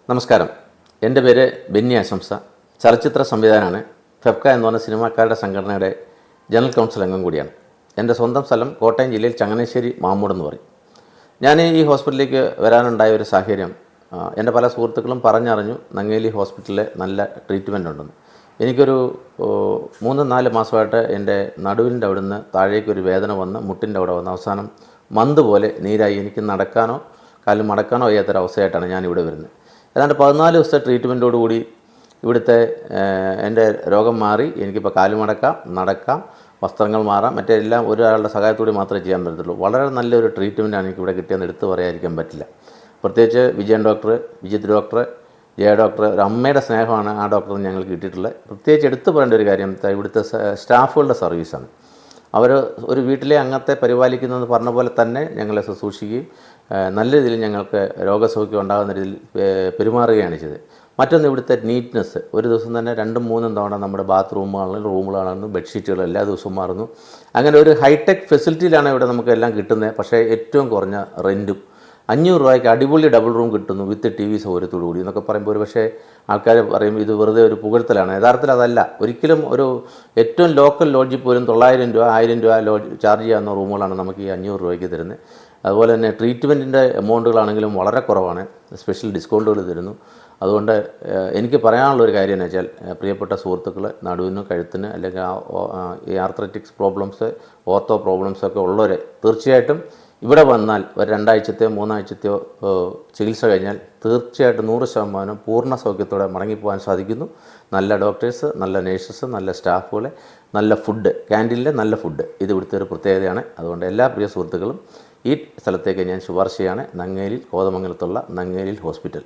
നമസ്കാരം. എൻ്റെ പേര് ബെന്നി ആശംസ. ചലച്ചിത്ര സംവിധാനമാണ്. ഫെഫ്ക എന്ന് പറഞ്ഞ സിനിമാക്കാരുടെ സംഘടനയുടെ ജനറൽ കൗൺസിൽ അംഗം കൂടിയാണ്. എൻ്റെ സ്വന്തം സ്ഥലം കോട്ടയം ജില്ലയിൽ ചങ്ങനാശ്ശേരി മാമ്മൂട് എന്ന് പറയും. ഞാൻ ഈ ഹോസ്പിറ്റലിലേക്ക് വരാനുണ്ടായ ഒരു സാഹചര്യം, എൻ്റെ പല സുഹൃത്തുക്കളും പറഞ്ഞറിഞ്ഞു നങ്ങേലി ഹോസ്പിറ്റലിൽ നല്ല ട്രീറ്റ്മെൻ്റ് ഉണ്ടെന്ന്. എനിക്കൊരു 3-4 മാസമായിട്ട് എൻ്റെ നടുവിൻ്റെ അവിടുന്ന് താഴേക്കൊരു വേദന വന്ന് മുട്ടിൻ്റെ അവിടെ വന്ന് അവസാനം മന്ത് പോലെ നീരായി എനിക്ക് നടക്കാനോ കാല് മടക്കാനോ വയ്യാത്തൊരവസ്ഥയായിട്ടാണ് ഞാനിവിടെ വരുന്നത്. ഏതാണ്ട് 14 ദിവസത്തെ ട്രീറ്റ്മെൻറ്റോടുകൂടി ഇവിടുത്തെ എൻ്റെ രോഗം മാറി. എനിക്കിപ്പോൾ കാല് മടക്കാം, നടക്കാം, വസ്ത്രങ്ങൾ മാറാം, മറ്റെല്ലാം ഒരാളുടെ സഹായത്തോടെ മാത്രമേ ചെയ്യാൻ പറ്റത്തുള്ളൂ. വളരെ നല്ലൊരു ട്രീറ്റ്മെൻറ്റാണ് എനിക്കിവിടെ കിട്ടിയെന്ന് എടുത്ത് പറയാതിരിക്കാൻ പറ്റില്ല. പ്രത്യേകിച്ച് Vijayan doctor, Vijith doctor, Jaya doctor, ഒരു അമ്മയുടെ സ്നേഹമാണ് ആ ഡോക്ടറിന് ഞങ്ങൾക്ക് കിട്ടിയിട്ടുള്ളത്. പ്രത്യേകിച്ച് എടുത്തു പറയേണ്ട ഒരു കാര്യം ഇവിടുത്തെ സ്റ്റാഫുകളുടെ സർവീസാണ്. അവർ ഒരു വീട്ടിലെ അംഗത്തെ പരിപാലിക്കുന്നതെന്ന് പറഞ്ഞ പോലെ തന്നെ ഞങ്ങളെ ശുശ്രൂഷിക്കുകയും നല്ല രീതിയിൽ ഞങ്ങൾക്ക് രോഗസൗഖ്യം ഉണ്ടാകുന്ന രീതിയിൽ പെരുമാറുകയാണ് ചെയ്തത്. മറ്റൊന്ന് ഇവിടുത്തെ നീറ്റ്നെസ്. ഒരു ദിവസം തന്നെ 2-3 തവണ നമ്മുടെ റൂമുകളാണെന്ന് ബെഡ്ഷീറ്റുകൾ എല്ലാ ദിവസവും മാറുന്നു. അങ്ങനെ ഒരു ഹൈടെക് ഫെസിലിറ്റിയിലാണ് ഇവിടെ നമുക്ക് എല്ലാം കിട്ടുന്നത്. പക്ഷേ ഏറ്റവും കുറഞ്ഞ റെൻറ്റും 500 രൂപയ്ക്ക് അടിപൊളി ഡബിൾ റൂം കിട്ടുന്നു വിത്ത് TV സൗകര്യത്തോടു കൂടി എന്നൊക്കെ പറയുമ്പോൾ ഒരു പക്ഷേ ആൾക്കാർ പറയും ഇത് വെറുതെ ഒരു പുകഴ്ത്തലാണ്. യഥാർത്ഥത്തിൽ അതല്ല. ഒരിക്കലും ഒരു ഏറ്റവും ലോക്കൽ ലോഡ്ജിൽ പോലും 900 രൂപ 1000 രൂപ ചാർജ് ചെയ്യാവുന്ന റൂമുകളാണ് നമുക്ക് ഈ 500 രൂപയ്ക്ക് തരുന്നത്. അതുപോലെ തന്നെ ട്രീറ്റ്മെൻറ്റിൻ്റെ എമൗണ്ടുകളാണെങ്കിലും വളരെ കുറവാണ്. സ്പെഷ്യൽ ഡിസ്കൗണ്ടുകൾ തരുന്നു. അതുകൊണ്ട് എനിക്ക് പറയാനുള്ളൊരു കാര്യം എന്ന് വെച്ചാൽ, പ്രിയപ്പെട്ട സുഹൃത്തുക്കൾ, നടുവിന് കഴുത്തിന് അല്ലെങ്കിൽ ഈ ആർത്രറ്റിക്സ് പ്രോബ്ലംസ്, ഓർത്തോ പ്രോബ്ലംസൊക്കെ ഉള്ളവർ തീർച്ചയായിട്ടും ഇവിടെ വന്നാൽ ഒരു 2 ആഴ്ചത്തെയോ 3 ആഴ്ചത്തെയോ ചികിത്സ കഴിഞ്ഞാൽ തീർച്ചയായിട്ടും 100% പൂർണ്ണ സൗഖ്യത്തോടെ മടങ്ങിപ്പോകാൻ സാധിക്കുന്നു. നല്ല ഡോക്ടേഴ്സ്, നല്ല നേഴ്സസ്, നല്ല സ്റ്റാഫുകൾ, നല്ല ഫുഡ്, ക്യാൻറ്റീനിലെ നല്ല ഫുഡ്, ഇത് ഇവിടുത്തെ ഒരു പ്രത്യേകതയാണ്. അതുകൊണ്ട് എല്ലാ പ്രിയ സുഹൃത്തുക്കളും ഈ സ്ഥലത്തേക്ക് ഞാൻ ശുപാർശ ചെയ്യാണ്. നങ്ങേലിൽ, കോതമംഗലത്തുള്ള നങ്ങേലിൽ ഹോസ്പിറ്റൽ.